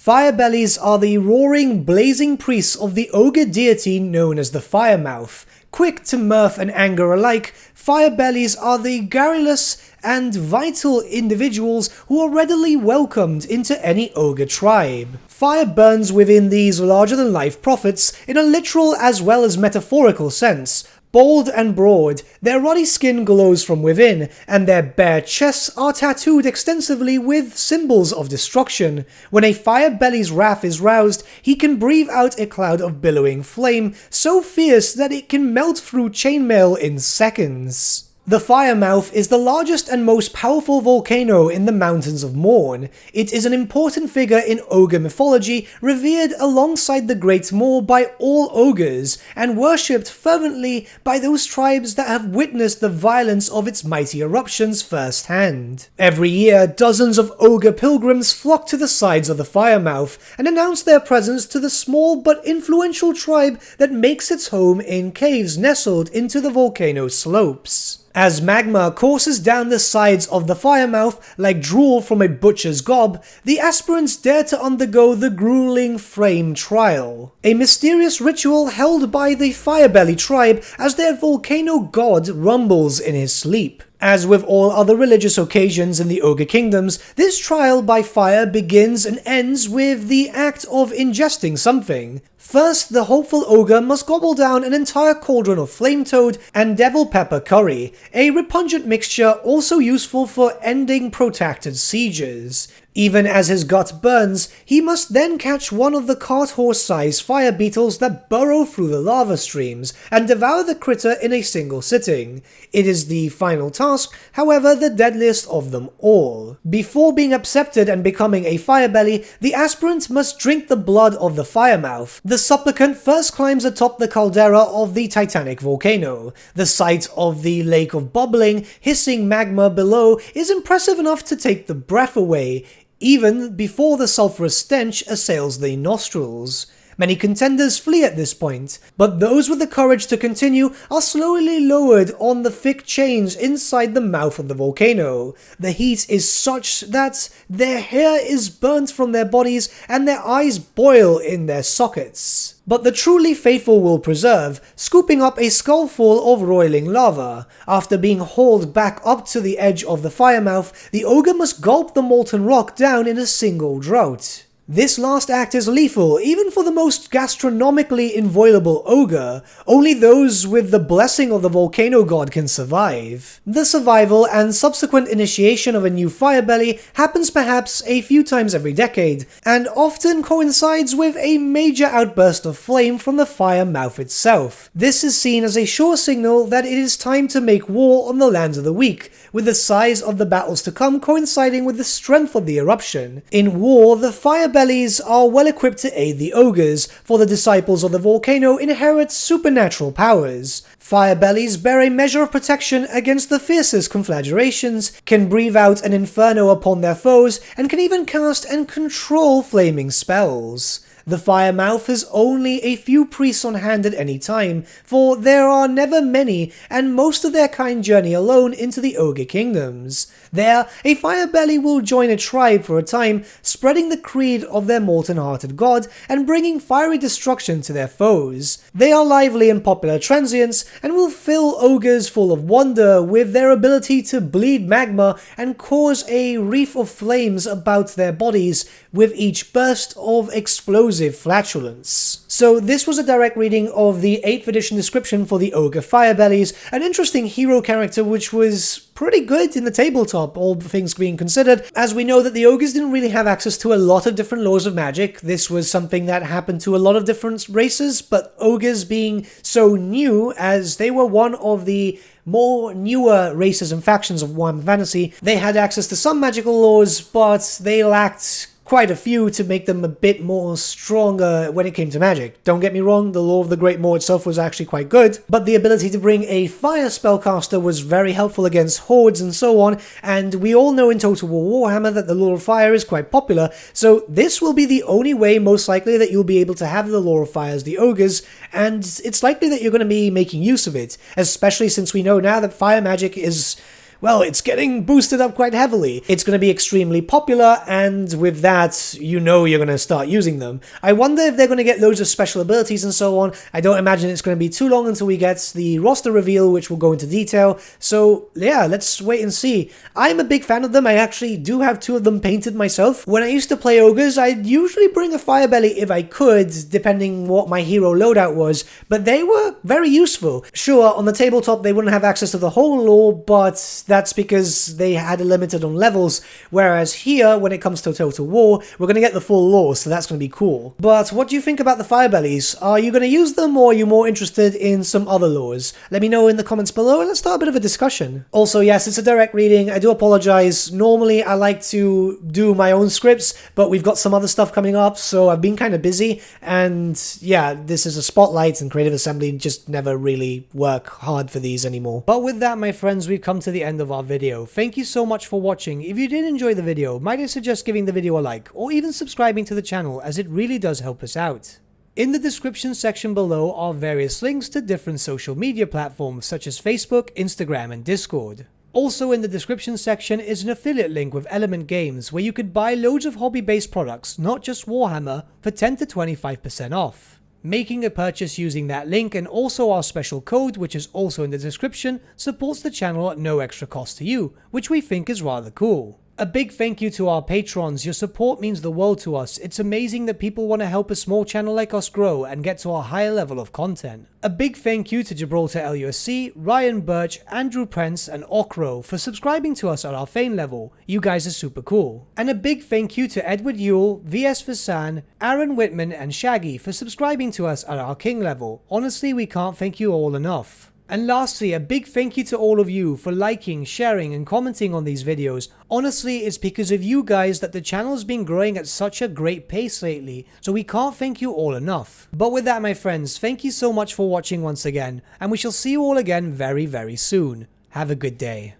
Firebellies are the roaring, blazing priests of the ogre deity known as the Firemouth. Quick to mirth and anger alike, Firebellies are the garrulous and vital individuals who are readily welcomed into any ogre tribe. Fire burns within these larger-than-life prophets in a literal as well as metaphorical sense. Bold and broad, their ruddy skin glows from within, and their bare chests are tattooed extensively with symbols of destruction. When a Firebelly's wrath is roused, he can breathe out a cloud of billowing flame so fierce that it can melt through chainmail in seconds. The Firemouth is the largest and most powerful volcano in the Mountains of Morn. It is an important figure in ogre mythology, revered alongside the Great Maw by all ogres, and worshipped fervently by those tribes that have witnessed the violence of its mighty eruptions firsthand. Every year, dozens of ogre pilgrims flock to the sides of the Firemouth and announce their presence to the small but influential tribe that makes its home in caves nestled into the volcano slopes. As magma courses down the sides of the Firemouth like drool from a butcher's gob, the aspirants dare to undergo the grueling Flame Trial, a mysterious ritual held by the Firebelly tribe as their volcano god rumbles in his sleep. As with all other religious occasions in the Ogre Kingdoms, this trial by fire begins and ends with the act of ingesting something. First, the hopeful ogre must gobble down an entire cauldron of flame toad and devil pepper curry, a repugnant mixture also useful for ending protracted sieges. Even as his gut burns, he must then catch one of the cart-horse-sized fire beetles that burrow through the lava streams and devour the critter in a single sitting. It is the final task, however, the deadliest of them all. Before being accepted and becoming a Firebelly, the aspirant must drink the blood of the Firemouth. The Supplicant first climbs atop the caldera of the titanic volcano. The sight of the lake of bubbling, hissing magma below is impressive enough to take the breath away, even before the sulphurous stench assails the nostrils. Many contenders flee at this point, but those with the courage to continue are slowly lowered on the thick chains inside the mouth of the volcano. The heat is such that their hair is burnt from their bodies and their eyes boil in their sockets. But the truly faithful will persevere, scooping up a skullful of roiling lava. After being hauled back up to the edge of the Firemouth, the ogre must gulp the molten rock down in a single draught. This last act is lethal, even for the most gastronomically inviolable ogre. Only those with the blessing of the volcano god can survive. The survival and subsequent initiation of a new Firebelly happens perhaps a few times every decade, and often coincides with a major outburst of flame from the Firemouth itself. This is seen as a sure signal that it is time to make war on the lands of the weak, with the size of the battles to come coinciding with the strength of the eruption. In war, the Firebellies are well equipped to aid the ogres, for the disciples of the volcano inherit supernatural powers. Firebellies bear a measure of protection against the fiercest conflagrations, can breathe out an inferno upon their foes, and can even cast and control flaming spells. The Firemouth has only a few priests on hand at any time, for there are never many, and most of their kind journey alone into the Ogre Kingdoms. There, a Firebelly will join a tribe for a time, spreading the creed of their molten-hearted god and bringing fiery destruction to their foes. They are lively and popular transients, and will fill ogres full of wonder with their ability to bleed magma and cause a wreath of flames about their bodies with each burst of explosive flatulence. So this was a direct reading of the 8th edition description for the Ogre Firebellies, an interesting hero character which was pretty good in the tabletop, all things being considered, as we know that the ogres didn't really have access to a lot of different laws of magic. This was something that happened to a lot of different races, but ogres being so new, as they were one of the more newer races and factions of Warhammer Fantasy, they had access to some magical laws, but they lacked quite a few to make them a bit more stronger when it came to magic. Don't get me wrong, the lore of the Great Maw itself was actually quite good, but the ability to bring a fire spellcaster was very helpful against hordes and so on, and we all know in Total War Warhammer that the lore of fire is quite popular, so this will be the only way most likely that you'll be able to have the lore of fire as the ogres, and it's likely that you're going to be making use of it, especially since we know now that fire magic is, well, it's getting boosted up quite heavily. It's going to be extremely popular, and with that, you know you're going to start using them. I wonder if they're going to get loads of special abilities and so on. I don't imagine it's going to be too long until we get the roster reveal, which will go into detail. So yeah, let's wait and see. I'm a big fan of them. I actually do have 2 of them painted myself. When I used to play ogres, I'd usually bring a Firebelly if I could, depending what my hero loadout was, but they were very useful. Sure, on the tabletop they wouldn't have access to the whole lore, but that's because they had it limited on levels, whereas here, when it comes to Total War, we're going to get the full lore, so that's going to be cool. But what do you think about the Firebellies? Are you going to use them, or are you more interested in some other lores? Let me know in the comments below, and let's start a bit of a discussion. Also, yes, it's a direct reading. I do apologize. Normally, I like to do my own scripts, but we've got some other stuff coming up, so I've been kind of busy, and yeah, this is a spotlight, and Creative Assembly just never really work hard for these anymore. But with that, my friends, we've come to the end of our video. Thank you so much for watching. If you did enjoy the video, might I suggest giving the video a like, or even subscribing to the channel, as it really does help us out. In the description section below are various links to different social media platforms such as Facebook, Instagram, and Discord. Also in the description section is an affiliate link with Element Games where you could buy loads of hobby-based products, not just Warhammer, for 10 to 25% off. Making a purchase using that link and also our special code, which is also in the description, supports the channel at no extra cost to you, which we think is rather cool. A big thank you to our patrons. Your support means the world to us. It's amazing that people want to help a small channel like us grow and get to a higher level of content. A big thank you to Gibraltar LUSC, Ryan Bertsche, Andrew Prince, and Okro for subscribing to us at our Fane level. You guys are super cool. And a big thank you to Edward Yule, VS Vasan, Aaron Whitman, and Shaggy for subscribing to us at our King level. Honestly, we can't thank you all enough. And lastly, a big thank you to all of you for liking, sharing, and commenting on these videos. Honestly, it's because of you guys that the channel has been growing at such a great pace lately, so we can't thank you all enough. But with that, my friends, thank you so much for watching once again, and we shall see you all again very, very soon. Have a good day.